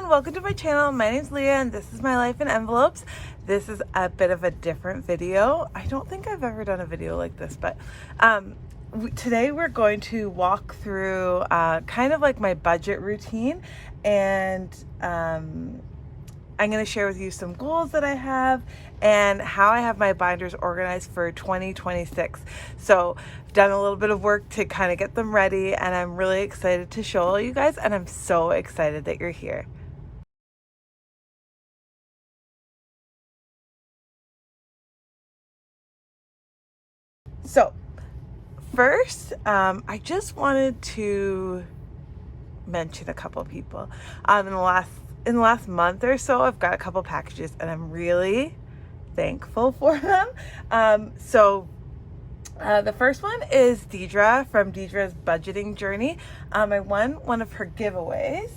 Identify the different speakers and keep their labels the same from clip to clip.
Speaker 1: welcome to my channel. My name's Leah and this is my life in envelopes. This is a bit of a different video. I don't think I've ever done a video like this, but today we're going to walk through kind of like my budget routine, and I'm going to share with you some goals that I have and how I have my binders organized for 2026. So I've done a little bit of work to kind of get them ready, and I'm really excited to show all you guys, and I'm so excited that you're here. So first, I just wanted to mention a couple people. In the last month or so, I've got a couple packages and I'm really thankful for them. The first one is Deidre from Deidre's Budgeting Journey. I won one of her giveaways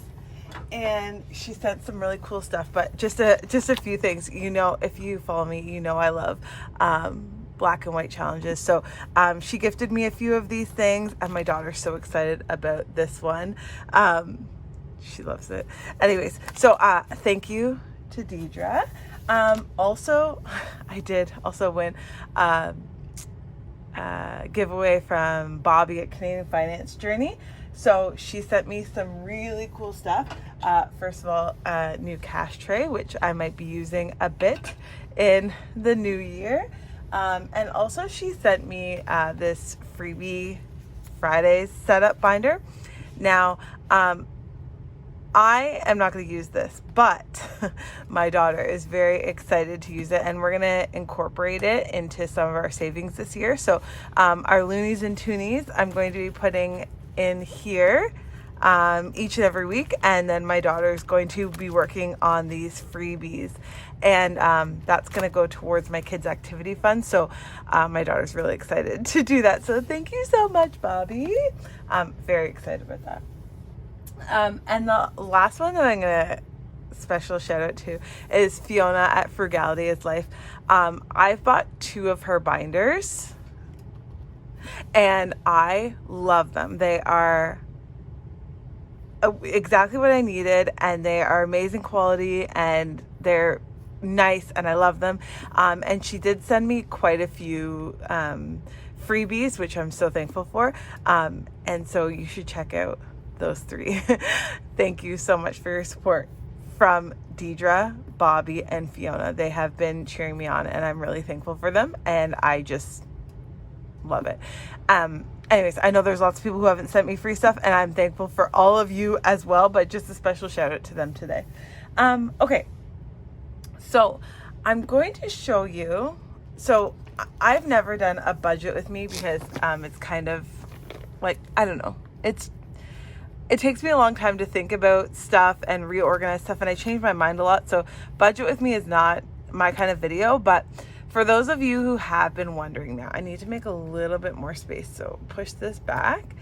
Speaker 1: and she sent some really cool stuff, but just a few things. You know, if you follow me, you know I love black and white challenges. So she gifted me a few of these things and my daughter's so excited about this one. She loves it. Anyways, so thank you to Deidre. Also, I did also win a giveaway from Bobby at Canadian Finance Journey. So she sent me some really cool stuff. First of all, a new cash tray, which I might be using a bit in the new year. And also she sent me this freebie Fridays setup binder. Now, I am not going to use this, but my daughter is very excited to use it, and we're going to incorporate it into some of our savings this year. So our loonies and toonies I'm going to be putting in here each and every week, and then my daughter is going to be working on these freebies, and that's going to go towards my kids' activity fund. So my daughter's really excited to do that. So thank you so much, Bobby. I'm very excited about that. And the last one that I'm gonna special shout out to is Fiona at Frugality is Life. I've bought 2 of her binders and I love them. They are exactly what I needed, and they are amazing quality and they're nice and I love them. And she did send me quite a few freebies, which I'm so thankful for. And so you should check out those 3. Thank you so much for your support from Deidre, Bobby, and Fiona. They have been cheering me on and I'm really thankful for them, and I just love it. Anyways, I know there's lots of people who haven't sent me free stuff, and I'm thankful for all of you as well, but just a special shout out to them today. Okay, so I'm going to show you. So I've never done a budget with me because it's kind of like, I don't know, it takes me a long time to think about stuff and reorganize stuff, and I change my mind a lot. So budget with me is not my kind of video, but for those of you who have been wondering, now I need to make a little bit more space. So push this back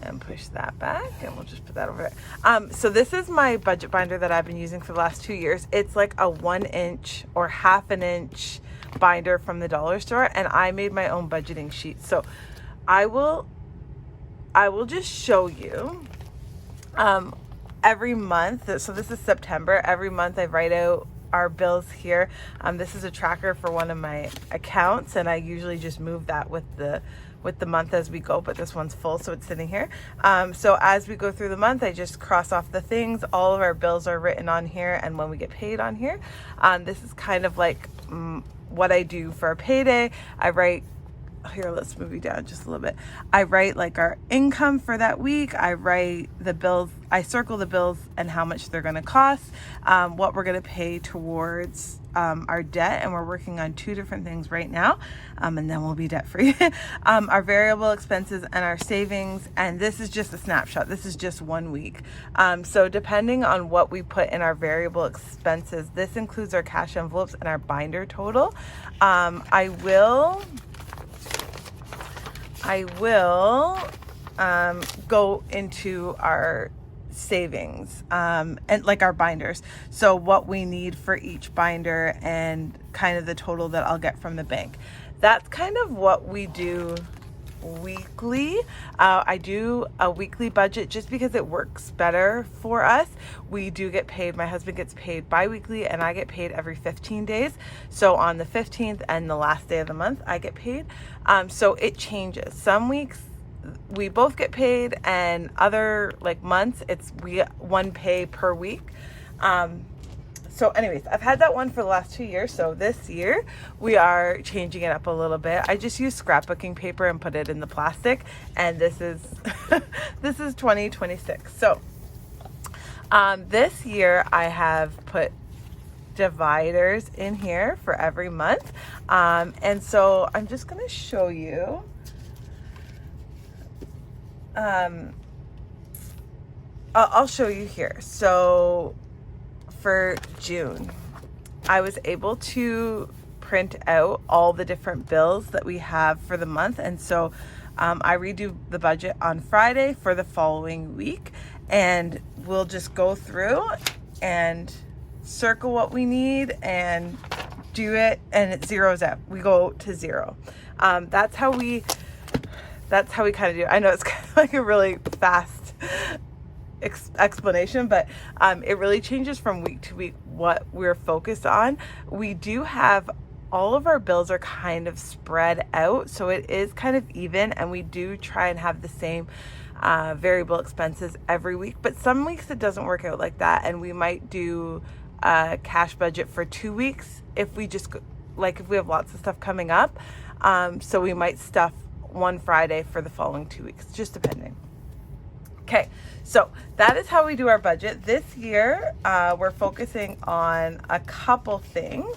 Speaker 1: and push that back, and we'll just put that over there. So this is my budget binder that I've been using for the last 2 years. It's like a 1-inch or half an inch binder from the dollar store, and I made my own budgeting sheet. So I will just show you every month. So this is September. Every month I write out our bills here. This is a tracker for one of my accounts, and I usually just move that with the month as we go, but this one's full, so it's sitting here. So as we go through the month, I just cross off the things. All of our bills are written on here, and when we get paid on here. This is kind of like what I do for a payday. I write here, let's move you down just a little bit. I write like our income for that week. I write the bills, I circle the bills and how much they're going to cost, what we're going to pay towards our debt, and we're working on 2 different things right now, and then we'll be debt free. Our variable expenses and our savings, and this is just a snapshot. This is just 1 week. So depending on what we put in our variable expenses, this includes our cash envelopes and our binder total. I will go into our savings and like our binders. So what we need for each binder and kind of the total that I'll get from the bank. That's kind of what we do weekly. I do a weekly budget just because it works better for us. We do get paid, my husband gets paid bi-weekly and I get paid every 15 days. So on the 15th and the last day of the month, I get paid. So it changes. Some weeks we both get paid, and other like months we get one pay per week. So anyways, I've had that one for the last 2 years. So this year we are changing it up a little bit. I just use scrapbooking paper and put it in the plastic. And this is, this is 2026. So, this year I have put dividers in here for every month. And so I'm just going to show you, I'll show you here. So for June, I was able to print out all the different bills that we have for the month. And so I redo the budget on Friday for the following week, and we'll just go through and circle what we need and do it, and it zeroes out. We go to zero. That's how we kind of do it. I know it's kind of like a really fast explanation, but it really changes from week to week what we're focused on. We do have all of our bills are kind of spread out, so it is kind of even, and we do try and have the same variable expenses every week. But some weeks it doesn't work out like that, and we might do a cash budget for 2 weeks if we just if we have lots of stuff coming up. So we might stuff one Friday for the following 2 weeks, just depending. Okay, so that is how we do our budget. This year, we're focusing on a couple things.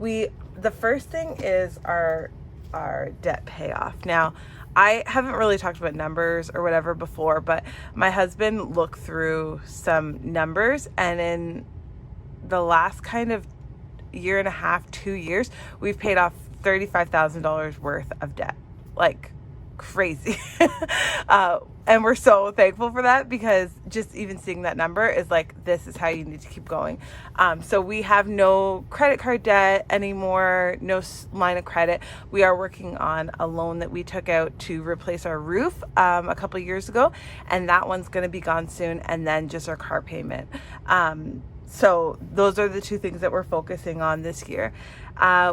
Speaker 1: The first thing is our debt payoff. Now, I haven't really talked about numbers or whatever before, but my husband looked through some numbers, and in the last kind of year and a half, 2 years, we've paid off $35,000 worth of debt. Like crazy. And we're so thankful for that, because just even seeing that number is like, this is how you need to keep going. So we have no credit card debt anymore, no line of credit. We are working on a loan that we took out to replace our roof a couple of years ago, and that one's going to be gone soon, and then just our car payment. So those are the two things that we're focusing on this year.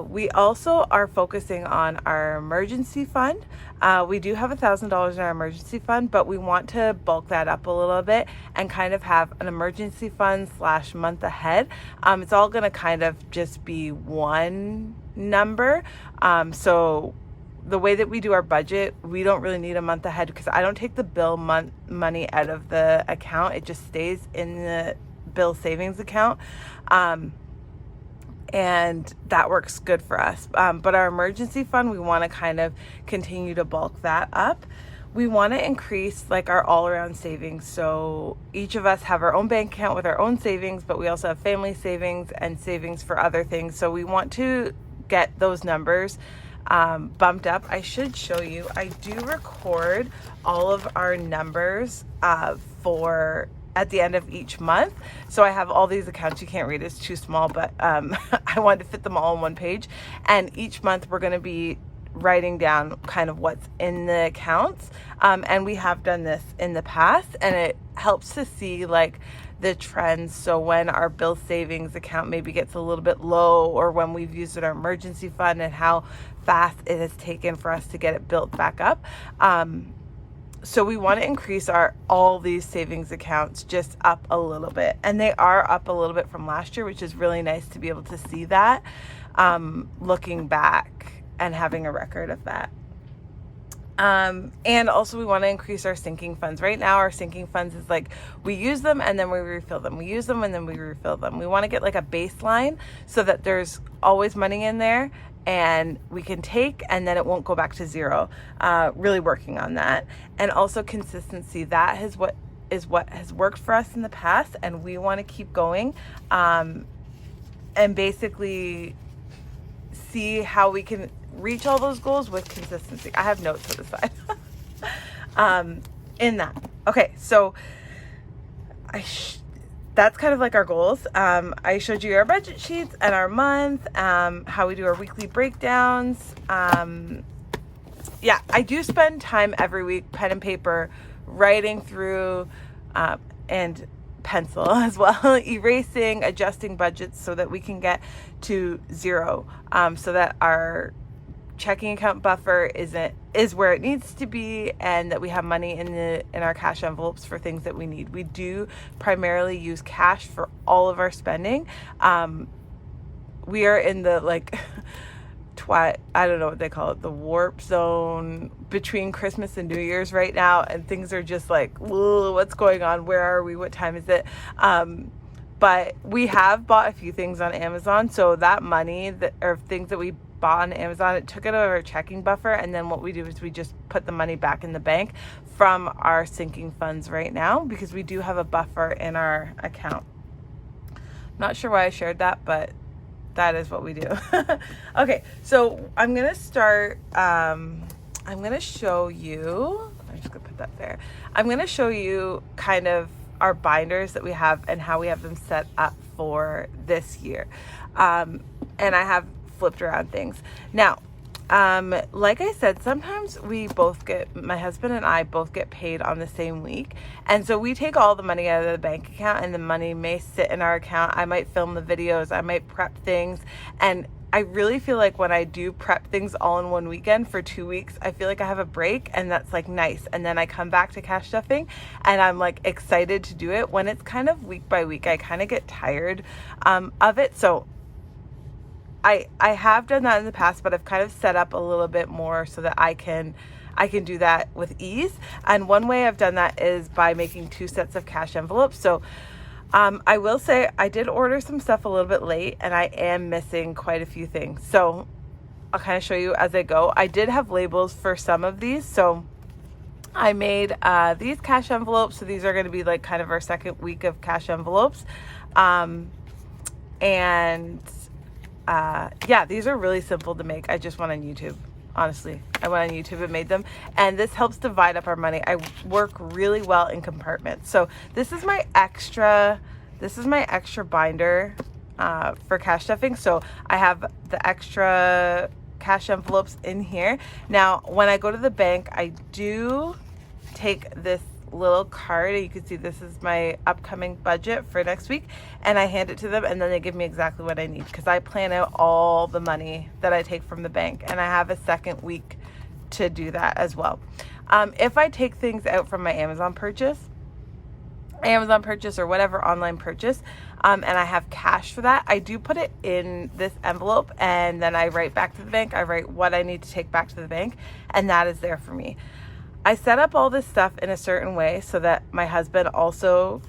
Speaker 1: We also are focusing on our emergency fund. We do have $1,000 in our emergency fund, but we want to bulk that up a little bit and kind of have an emergency fund / month ahead. It's all going to kind of just be one number. So the way that we do our budget, we don't really need a month ahead, because I don't take the bill money out of the account. It just stays in the bill savings account. And that works good for us. But our emergency fund, we want to kind of continue to bulk that up. We want to increase our all-around savings. So each of us have our own bank account with our own savings, but we also have family savings and savings for other things. So we want to get those numbers bumped up. I should show you, I do record all of our numbers for at the end of each month. So I have all these accounts. You can't read, it's too small, but I wanted to fit them all on one page. And each month we're going to be writing down kind of what's in the accounts. And we have done this in the past, and it helps to see the trends. So when our bill savings account maybe gets a little bit low, or when we've used our emergency fund, and how fast it has taken for us to get it built back up. So we want to increase all these savings accounts just up a little bit. And they are up a little bit from last year, which is really nice to be able to see that, looking back and having a record of that. And also we want to increase our sinking funds. Right now our sinking funds is we use them and then we refill them. We use them and then we refill them. We want to get a baseline so that there's always money in there, and we can take, and then it won't go back to zero. Really working on that. And also consistency. That is what has worked for us in the past, and we want to keep going, and basically see how we can reach all those goals with consistency. I have notes to the side in that. Okay, so that's kind of our goals. I showed you our budget sheets and our month, how we do our weekly breakdowns. yeah, I do spend time every week, pen and paper, writing through and pencil as well, erasing, adjusting budgets so that we can get to zero, so that our checking account buffer is where it needs to be, and that we have money in our cash envelopes for things that we need. We do primarily use cash for all of our spending. We are in the like I don't know what they call it, the warp zone between Christmas and New Year's right now, and things are just like, what's going on? Where are we? What time is it? But we have bought a few things on Amazon, so that money or things that we bought on Amazon, it took it out of our checking buffer, and then what we do is we just put the money back in the bank from our sinking funds right now, because we do have a buffer in our account. Not sure why I shared that, but that is what we do. Okay, so I'm gonna start, I'm gonna show you, I'm just gonna put that there. I'm gonna show you kind of our binders that we have and how we have them set up for this year. And I have flipped around things. Now, like I said, sometimes my husband and I both get paid on the same week. And so we take all the money out of the bank account, and the money may sit in our account. I might film the videos, I might prep things. And I really feel like when I do prep things all in one weekend for 2 weeks, I feel like I have a break, and that's like nice. And then I come back to cash stuffing and I'm like excited to do it. When it's kind of week by week, I kind of get tired of it. So I have done that in the past, but I've kind of set up a little bit more so that I can do that with ease. And one way I've done that is by making 2 sets of cash envelopes. So I will say I did order some stuff a little bit late, and I am missing quite a few things. So I'll kind of show you as I go. I did have labels for some of these. So I made these cash envelopes. So these are going to be like kind of our second week of cash envelopes. Yeah, these are really simple to make. I just went on YouTube. Honestly, I went on YouTube and made them, and this helps divide up our money. I work really well in compartments. So this is my extra binder for cash stuffing. So I have the extra cash envelopes in here. Now, when I go to the bank, I do take this little card. You can see this is my upcoming budget for next week, and I hand it to them, and then they give me exactly what I need, because I plan out all the money that I take from the bank, and I have a second week to do that as well. If I take things out from my Amazon purchase or whatever online purchase, and I have cash for that, I do put it in this envelope, and then I write back to the bank. I write what I need to take back to the bank, and that is there for me. I set up all this stuff in a certain way so that my husband also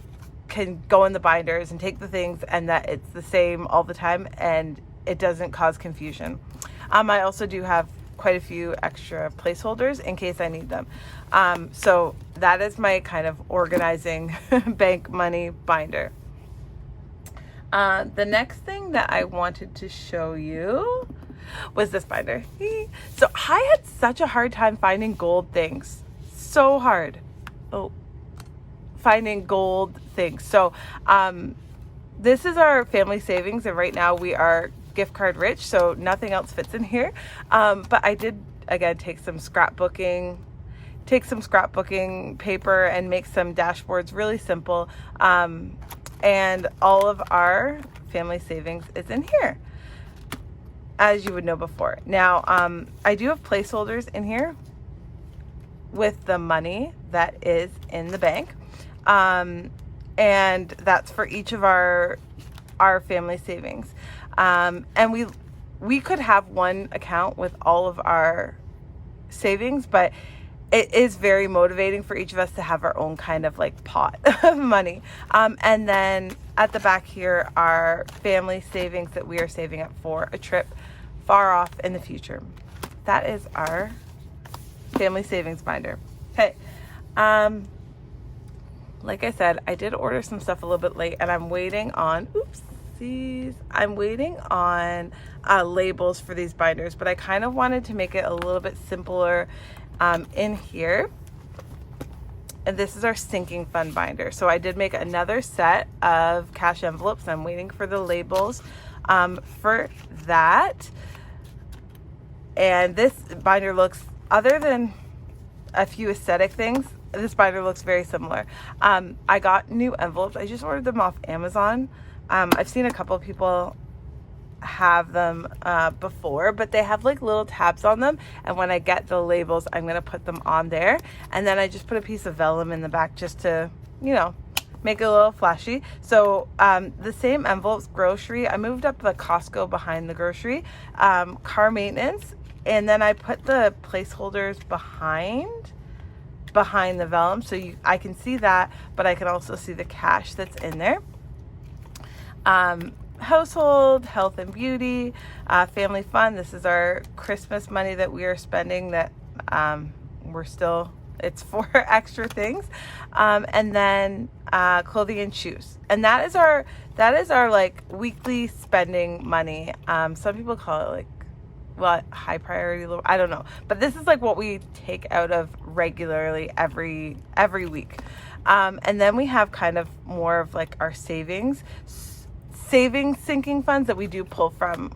Speaker 1: can go in the binders and take the things, and that it's the same all the time and it doesn't cause confusion. I also do have quite a few extra placeholders in case I need them. So that is my kind of organizing bank money binder. The next thing that I wanted to show you was this binder. So I had such a hard time finding gold things. So hard. Finding gold things. So this is our family savings, and right now we are gift card rich, so nothing else fits in here. But I did again take some scrapbooking paper and make some dashboards, really simple. And all of our family savings is in here, as you would know before. Now, I do have placeholders in here with the money that is in the bank. And that's for each of our family savings. And we could have one account with all of our savings, but it is very motivating for each of us to have our own kind of like pot of money. And then at the back here are family savings that we are saving up for a trip far off in the future. That is our family savings binder. Okay. Like I said, I did order some stuff a little bit late, and I'm waiting on, labels for these binders, but I kind of wanted to make it a little bit simpler in here. And this is our sinking fund binder. So I did make another set of cash envelopes. I'm waiting for the labels for that. And this binder looks other than a few aesthetic things, this binder looks very similar. I got new envelopes. I just ordered them off Amazon. I've seen a couple of people have them before, but they have like little tabs on them, and when I get the labels, I'm gonna put them on there, and then I just put a piece of vellum in the back just to, you know, make it a little flashy. So the same envelopes, grocery, I moved up the Costco behind the grocery, car maintenance, and then I put the placeholders behind the vellum, so I can see that, but I can also see the cash that's in there. Household, health and beauty, family fun. This is our Christmas money that we are spending that it's for extra things. And then clothing and shoes. And that is our like weekly spending money. Some people call it like, well, high priority, I don't know. But this is like what we take out of regularly every week. And then we have kind of more of like our savings sinking funds that we do pull from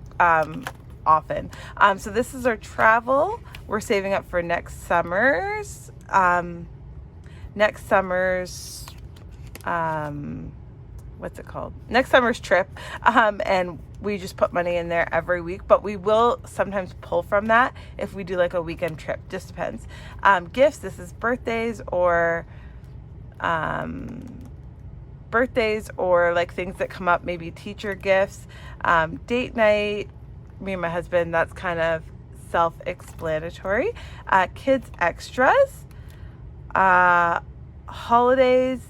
Speaker 1: often. So this is our travel. We're saving up for next summer's what's it called? Next summer's trip. And we just put money in there every week, but we will sometimes pull from that if we do like a weekend trip. Just depends. Gifts, this is birthdays or like things that come up, maybe teacher gifts, date night, me and my husband, that's kind of self-explanatory. Kids extras, holidays,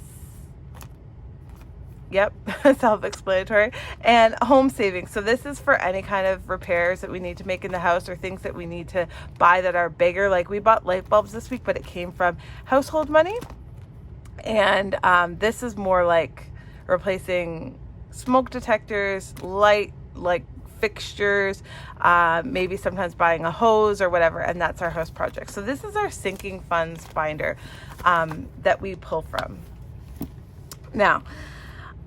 Speaker 1: yep, self-explanatory, and home savings. So this is for any kind of repairs that we need to make in the house or things that we need to buy that are bigger. Like we bought light bulbs this week, but it came from household money. And this is more like replacing smoke detectors, light, like fixtures, maybe sometimes buying a hose or whatever, and that's our house project. So this is our sinking funds binder that we pull from. Now,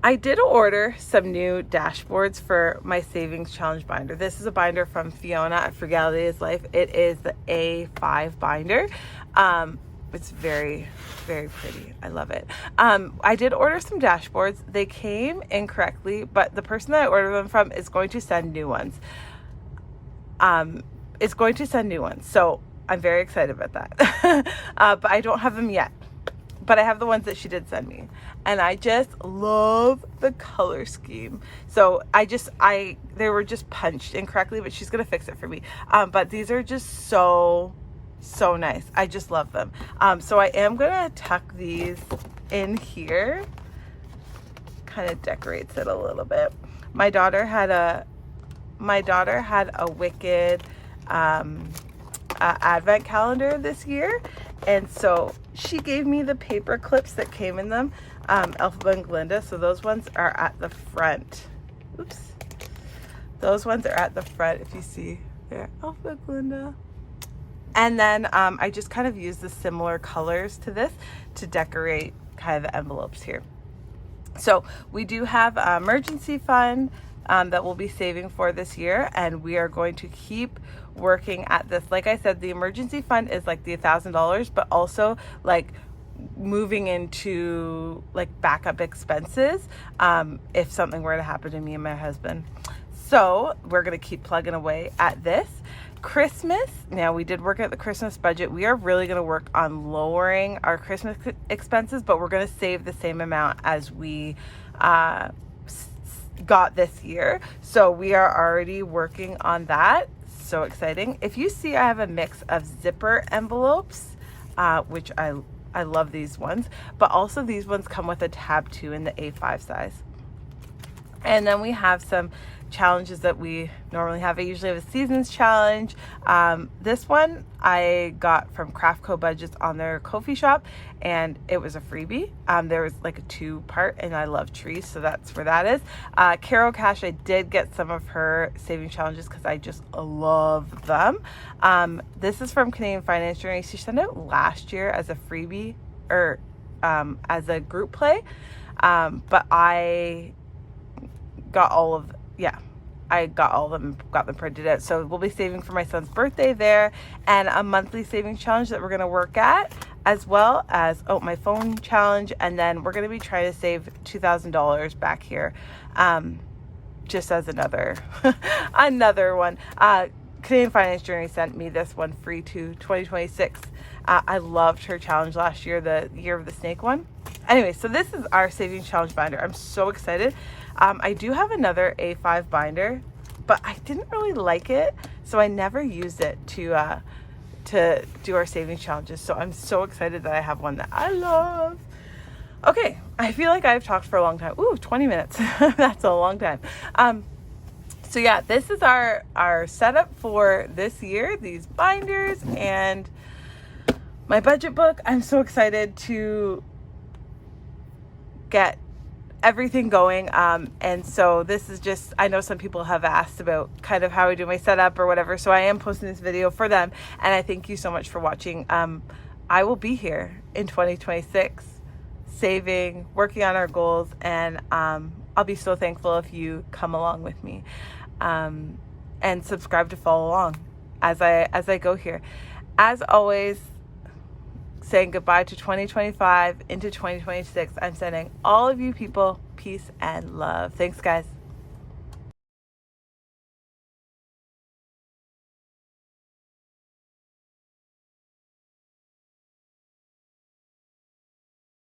Speaker 1: I did order some new dashboards for my savings challenge binder. This is a binder from Fiona at Frugality is Life. It is the A5 binder. It's very, very pretty. I love it. I did order some dashboards. They came incorrectly, but the person that I ordered them from is going to send new ones. So I'm very excited about that. But I don't have them yet. But I have the ones that she did send me. And I just love the color scheme. So they were just punched incorrectly, but she's going to fix it for me. But these are just so nice. I just love them. So I am gonna tuck these in here. Kind of decorates it a little bit. My daughter had a Wicked advent calendar this year, and so she gave me the paper clips that came in them, Elphaba and Glinda. So those ones are at the front. Oops. Those ones are at the front. If you see there, Elphaba and Glinda. And then I just kind of use the similar colors to this to decorate kind of the envelopes here. So we do have an emergency fund that we'll be saving for this year, and we are going to keep working at this. Like I said, the emergency fund is like the $1,000, but also like moving into like backup expenses if something were to happen to me and my husband. So we're going to keep plugging away at this. Christmas, now we did work at the Christmas budget. We are really going to work on lowering our Christmas expenses, but we're going to save the same amount as we got this year. So we are already working on that. So exciting. If you see, I have a mix of zipper envelopes, which I love these ones, but also these ones come with a tab too in the A5 size. And then we have some challenges that we normally have. I usually have a seasons challenge. This one I got from Craft Co Budgets on their Ko-fi shop, and it was a freebie. There was like a 2-part, and I love trees, so that's where that is. Carol Cash, I did get some of her saving challenges because I just love them. This is from Canadian Finance Journey. She sent it last year as a freebie or as a group play, but I got all of I got all of them, got them printed out. So we'll be saving for my son's birthday there, and a monthly savings challenge that we're going to work at, as well as, my phone challenge. And then we're going to be trying to save $2,000 back here. Just as another one. Canadian Finance Journey sent me this one free to 2026. I loved her challenge last year, the Year of the Snake one. Anyway, so this is our savings challenge binder. I'm so excited. I do have another A5 binder, but I didn't really like it, so I never used it to do our savings challenges. So I'm so excited that I have one that I love. Okay, I feel like I've talked for a long time. Ooh, 20 minutes. That's a long time. So yeah, this is our setup for this year, these binders and my budget book. I'm so excited to get everything going. And so this is just, I know some people have asked about kind of how I do my setup or whatever. So I am posting this video for them. And I thank you so much for watching. I will be here in 2026, saving, working on our goals. And I'll be so thankful if you come along with me, and subscribe to follow along as I go here. As always, saying goodbye to 2025 into 2026. I'm sending all of you people peace and love. Thanks, guys.